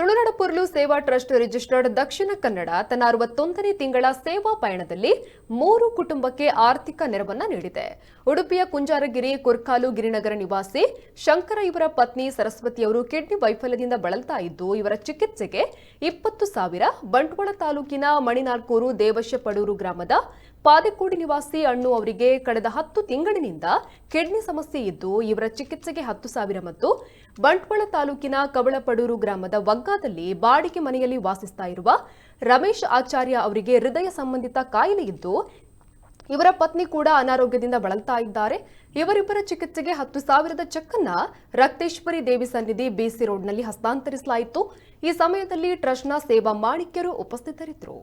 ತುಳುನಾಡು ಪೊರ್ಲು ಸೇವಾ trust registered Dakshina Kannada ತನ್ನ 61ನೇ ತಿಂಗಳ ಸೇವಾ ಪಯಣದಲ್ಲಿ 3 ಕುಟುಂಬಕ್ಕೆ ಆರ್ಥಿಕ ನೆರವನ್ನ ನೀಡಿದೆ. ಉಡುಪಿಯ ಕುಂಜಾರಗಿರಿ ಕುರ್ಕಾಲು ಗಿರಿನಗರ ನಿವಾಸಿ ಶಂಕರ ಇವರ ಪತ್ನಿ ಸರಸ್ವತಿಯವರು ಕಿಡ್ನಿ ವೈಫಲ್ಯದಿಂದ ಬಳಲ್ತಾ ಇದ್ದು ಇವರ ಚಿಕಿತ್ಸೆಗೆ 20,000 ಬಂಟ್ವಾಳ ತಾಲೂಕಿನ ಮಣಿನಾಲ್ಕೂರು ದೇವಶಪಡೂರು ಗ್ರಾಮದ ಪಾದೆಕೋಡಿ ನಿವಾಸಿ ಅಣ್ಣು ಅವರಿಗೆ ಕಳೆದ 10 ತಿಂಗಳಿನಿಂದ ಕಿಡ್ನಿ ಸಮಸ್ಯೆ ಇದ್ದು ಇವರ ಚಿಕಿತ್ಸೆಗೆ 10,000 ಮತ್ತು ಬಂಟ್ವಾಳ ತಾಲೂಕಿನ ಕವಳಪಡೂರು ಗ್ರಾಮದ ವಗ್ಗಾದಲ್ಲಿ ಬಾಡಿಗೆ ಮನೆಯಲ್ಲಿ ವಾಸಿಸ್ತಾ ಇರುವ ರಮೇಶ್ ಆಚಾರ್ಯ ಅವರಿಗೆ ಹೃದಯ ಸಂಬಂಧಿತ ಕಾಯಿಲೆ ಇದ್ದು ಇವರ ಪತ್ನಿ ಕೂಡ ಅನಾರೋಗ್ಯದಿಂದ ಬಳಲ್ತಾ ಇದ್ದಾರೆ. ಇವರಿಬ್ಬರ ಚಿಕಿತ್ಸೆಗೆ 10,000 ಚೆಕ್ ಅನ್ನ ರಕ್ತೇಶ್ವರಿ ದೇವಿ ಸನ್ನಿಧಿ ಬಿಸಿ ರೋಡ್ನಲ್ಲಿ ಹಸ್ತಾಂತರಿಸಲಾಯಿತು. ಈ ಸಮಯದಲ್ಲಿ ಟ್ರಸ್ಟ್ನ ಸೇವಾ ಮಾಣಿಕ್ಯರು ಉಪಸ್ಥಿತರಿದ್ದರು.